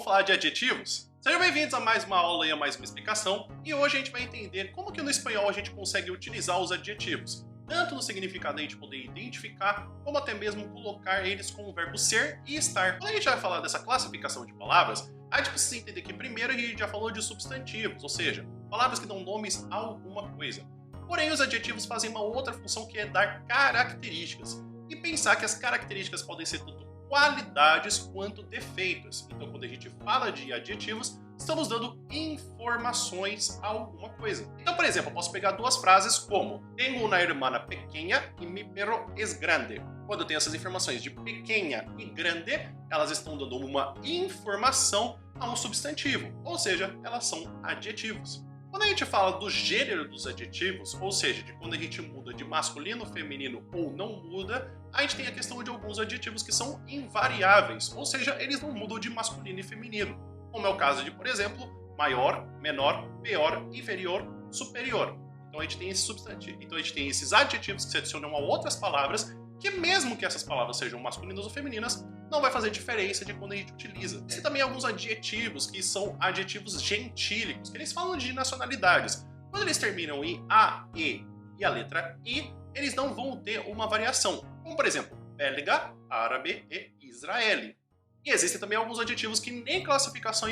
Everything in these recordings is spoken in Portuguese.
Vamos falar de adjetivos? Sejam bem-vindos a mais uma aula e a mais uma explicação, e hoje a gente vai entender como que no espanhol a gente consegue utilizar os adjetivos, tanto no significado a gente poder identificar, como até mesmo colocar eles com o verbo ser e estar. Quando a gente vai falar dessa classificação de palavras, a gente precisa entender que primeiro a gente já falou de substantivos, ou seja, palavras que dão nomes a alguma coisa. Porém, os adjetivos fazem uma outra função que é dar características, e pensar que as características podem ser tanto qualidades quanto defeitos. Então, quando a gente fala de adjetivos, estamos dando informações a alguma coisa. Então, por exemplo, eu posso pegar duas frases como tenho uma hermana pequena e mi perro es grande. Quando eu tenho essas informações de pequena e grande, elas estão dando uma informação a um substantivo, ou seja, elas são adjetivos. Quando a gente fala do gênero dos adjetivos, ou seja, de quando a gente muda de masculino, feminino ou não muda, a gente tem a questão de alguns adjetivos que são invariáveis, ou seja, eles não mudam de masculino e feminino, como é o caso de, por exemplo, maior, menor, pior, inferior, superior. Então a gente tem esse substantivo. Então a gente tem esses adjetivos que se adicionam a outras palavras, que mesmo que essas palavras sejam masculinas ou femininas, não vai fazer diferença de quando a gente utiliza. Existem também alguns adjetivos que são adjetivos gentílicos, que eles falam de nacionalidades. Quando eles terminam em A, E e a letra I, eles não vão ter uma variação. Como, por exemplo, belga, árabe e israeli. E existem também alguns adjetivos que nem classificação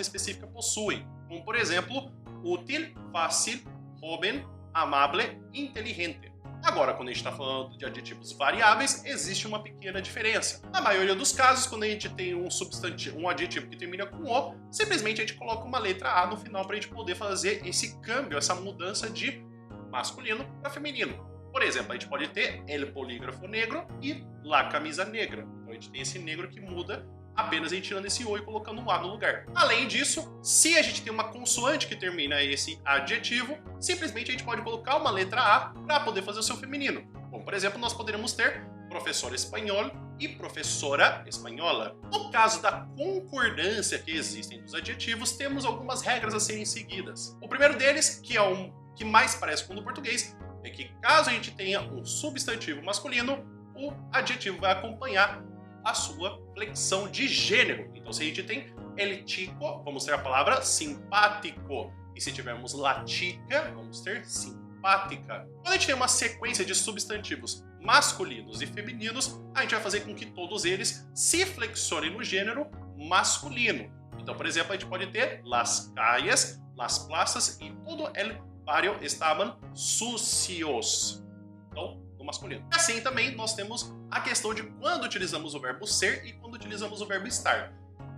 específica possuem. Como, por exemplo, útil, fácil, joven, amable, inteligente. Agora, quando a gente está falando de adjetivos variáveis, existe uma pequena diferença. Na maioria dos casos, quando a gente tem um adjetivo que termina com O, simplesmente a gente coloca uma letra A no final para a gente poder fazer esse câmbio, essa mudança de masculino para feminino. Por exemplo, a gente pode ter el polígrafo negro e la camisa negra. Então a gente tem esse negro que muda apenas a gente tirando esse O e colocando um A no lugar. Além disso, se a gente tem uma consoante que termina esse adjetivo, simplesmente a gente pode colocar uma letra A para poder fazer o seu feminino. Como, por exemplo, nós poderíamos ter professor espanhol e professora espanhola. No caso da concordância que existem dos adjetivos, temos algumas regras a serem seguidas. O primeiro deles, que é o que mais parece com o do português, é que caso a gente tenha um substantivo masculino, o adjetivo vai acompanhar a sua flexão de gênero. Então, se a gente tem el chico, vamos ter a palavra simpático. E se tivermos la chica, vamos ter simpática. Quando a gente tem uma sequência de substantivos masculinos e femininos, a gente vai fazer com que todos eles se flexionem no gênero masculino. Então, por exemplo, a gente pode ter las calles, las plazas e todo el barrio estaban sucios. Então, no masculino. Assim também nós temos a questão de quando utilizamos o verbo ser e quando utilizamos o verbo estar.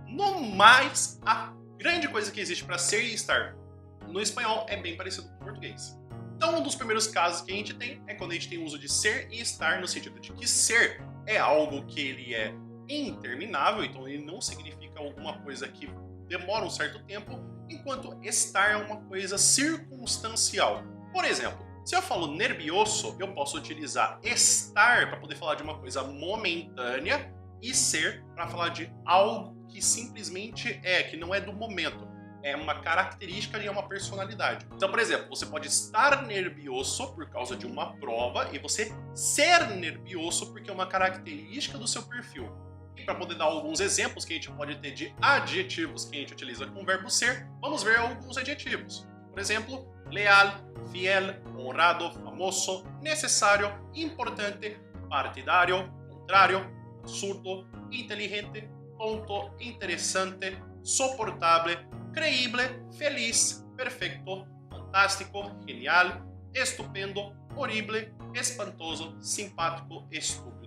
No mais, a grande coisa que existe para ser e estar no espanhol é bem parecido com o português. Então, um dos primeiros casos que a gente tem é quando a gente tem o uso de ser e estar, no sentido de que ser é algo que ele é interminável, então ele não significa alguma coisa que demora um certo tempo, enquanto estar é uma coisa circunstancial. Por exemplo, se eu falo nervioso, eu posso utilizar estar para poder falar de uma coisa momentânea e ser para falar de algo que simplesmente é, que não é do momento. É uma característica e é uma personalidade. Então, por exemplo, você pode estar nervioso por causa de uma prova e você ser nervioso porque é uma característica do seu perfil. E para poder dar alguns exemplos que a gente pode ter de adjetivos que a gente utiliza com o verbo ser, vamos ver alguns adjetivos. Por exemplo, leal, fiel, honrado, famoso, necessário, importante, partidário, contrário, absurdo, inteligente, tonto, interessante, soportável, creíble, feliz, perfeito, fantástico, genial, estupendo, horrível, espantoso, simpático, estúpido,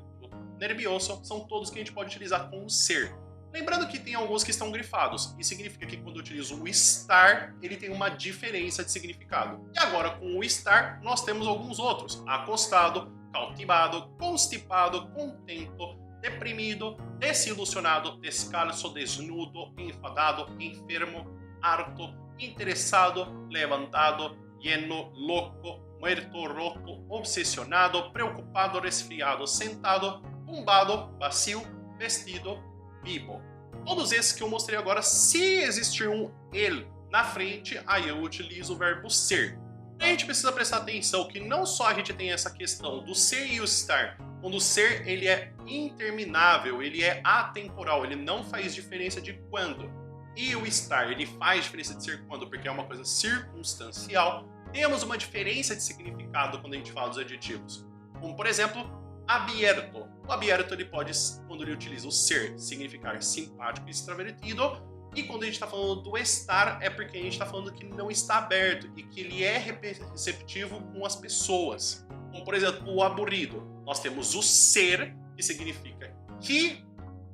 nervioso, são todos que a gente pode utilizar com o ser. Lembrando que tem alguns que estão grifados, e significa que quando eu utilizo o estar, ele tem uma diferença de significado. E agora com o estar, nós temos alguns outros: acostado, cautivado, constipado, contento, deprimido, desilusionado, descalço, desnudo, enfadado, enfermo, harto, interessado, levantado, lleno, louco, muerto, roto, obsessionado, preocupado, resfriado, sentado, tumbado, vazio, vestido, vivo. Todos esses que eu mostrei agora, se existir um ele na frente, aí eu utilizo o verbo ser. A gente precisa prestar atenção que não só a gente tem essa questão do ser e o estar Quando o ser ele é interminável, ele é atemporal, ele não faz diferença de quando. E o estar, ele faz diferença de ser quando, porque é uma coisa circunstancial. Temos uma diferença de significado quando a gente fala dos adjetivos. Como, por exemplo, abierto. O abierto, ele pode, quando ele utiliza o ser, significar simpático e extrovertido. E quando a gente está falando do estar, é porque a gente está falando que não está aberto e que ele é receptivo com as pessoas. Como, por exemplo, o aburrido. Nós temos o ser, que significa que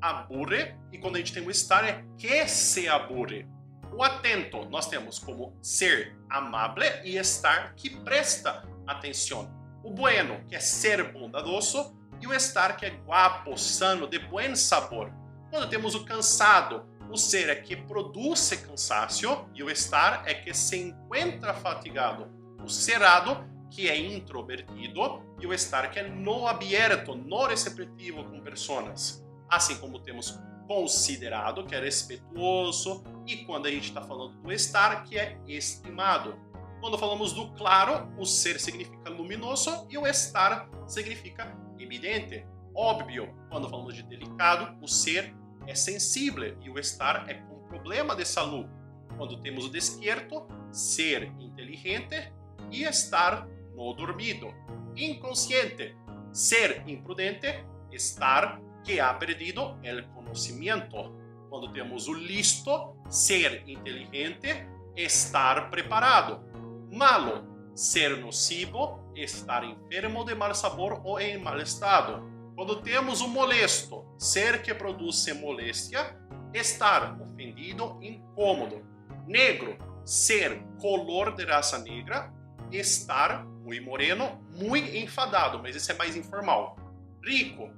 aburre, e quando a gente tem o estar, é que se aburre. O atento, nós temos como ser amable e estar que presta atenção. O bueno, que é ser bondadoso, e o estar, que é guapo, sano, de buen sabor. Quando temos o cansado, o ser é que produz cansaço e o estar é que se encontra fatigado. O cerrado, que é introvertido, e o estar, que é no abierto, no receptivo com pessoas. Assim como temos considerado, que é respeituoso, e quando a gente está falando do estar, que é estimado. Quando falamos do claro, o ser significa luminoso e o estar significa evidente, óbvio. Quando falamos de delicado, o ser é sensível e o estar é com problema de saúde. Quando temos o despierto, ser inteligente e estar no dormido. Inconsciente, ser imprudente, estar que ha perdido el conhecimento. Quando temos o listo, ser inteligente, estar preparado. Malo, ser nocivo, estar enfermo de mau sabor ou em mau estado. Quando temos o molesto, ser que produz moléstia, estar ofendido, incômodo. Negro, ser color de raça negra, estar muito moreno, muito enfadado, mas isso é mais informal. Rico,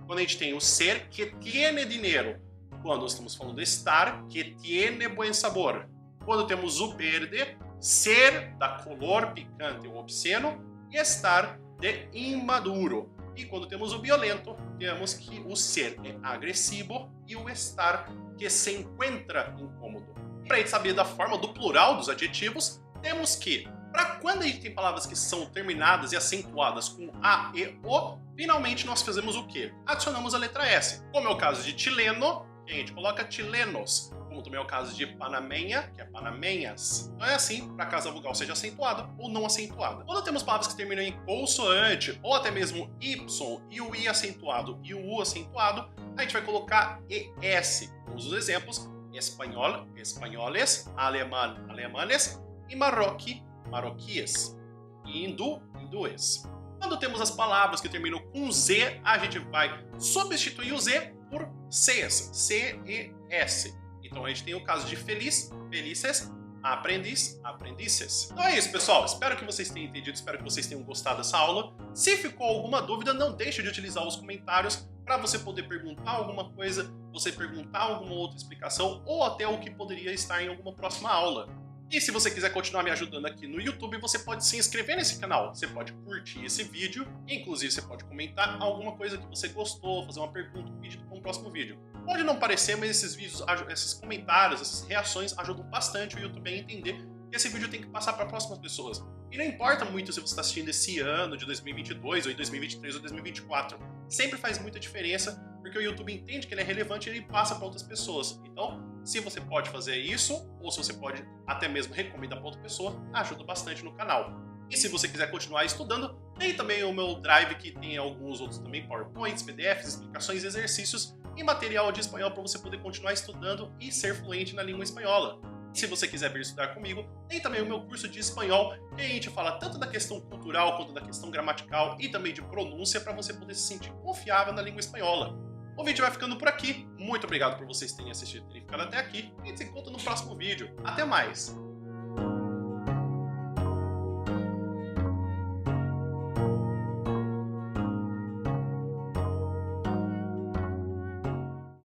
quando a gente tem o ser que tiene dinheiro. Quando estamos falando de estar, que tiene buen sabor. Quando temos o verde, ser da color picante ou obsceno, e estar de imaduro. E quando temos o violento, temos que o ser é agressivo e o estar que se encontra incômodo. Para a gente saber da forma do plural dos adjetivos, temos que, para quando a gente tem palavras que são terminadas e acentuadas com A e O, finalmente nós fazemos o quê? Adicionamos a letra S. Como é o caso de chileno, que a gente coloca chilenos. Como também é o caso de panamenha, que é panamenhas. Então é assim, para caso a vogal seja acentuada ou não acentuada. Quando temos palavras que terminam em consoante, ou até mesmo Y, e o I acentuado e o U acentuado, a gente vai colocar ES. Vamos os exemplos: espanhol, espanholes, alemão, alemanes, e marroqui, marroquíes, e hindu, hinduês. Quando temos as palavras que terminam com Z, a gente vai substituir o Z por Cs, C-E-S. Então a gente tem o caso de feliz, felices, aprendiz, aprendices. Então é isso, pessoal. Espero que vocês tenham entendido, espero que vocês tenham gostado dessa aula. Se ficou alguma dúvida, não deixe de utilizar os comentários para você poder perguntar alguma coisa, você perguntar alguma outra explicação ou até o que poderia estar em alguma próxima aula. E se você quiser continuar me ajudando aqui no YouTube, você pode se inscrever nesse canal. Você pode curtir esse vídeo, inclusive você pode comentar alguma coisa que você gostou, fazer uma pergunta, um pedido para um próximo vídeo. Pode não parecer, mas esses vídeos, esses comentários, essas reações ajudam bastante o YouTube a entender que esse vídeo tem que passar para próximas pessoas. E não importa muito se você está assistindo esse ano de 2022, ou em 2023 ou 2024. Sempre faz muita diferença, porque o YouTube entende que ele é relevante e ele passa para outras pessoas. Então, se você pode fazer isso, ou se você pode até mesmo recomendar para outra pessoa, ajuda bastante no canal. E se você quiser continuar estudando, tem também o meu Drive, que tem alguns outros também, PowerPoints, PDFs, explicações, exercícios e material de espanhol para você poder continuar estudando e ser fluente na língua espanhola. Se você quiser vir estudar comigo, tem também o meu curso de espanhol, que a gente fala tanto da questão cultural quanto da questão gramatical e também de pronúncia para você poder se sentir confiável na língua espanhola. O vídeo vai ficando por aqui. Muito obrigado por vocês terem assistido e terem ficado até aqui. A gente se encontra no próximo vídeo. Até mais!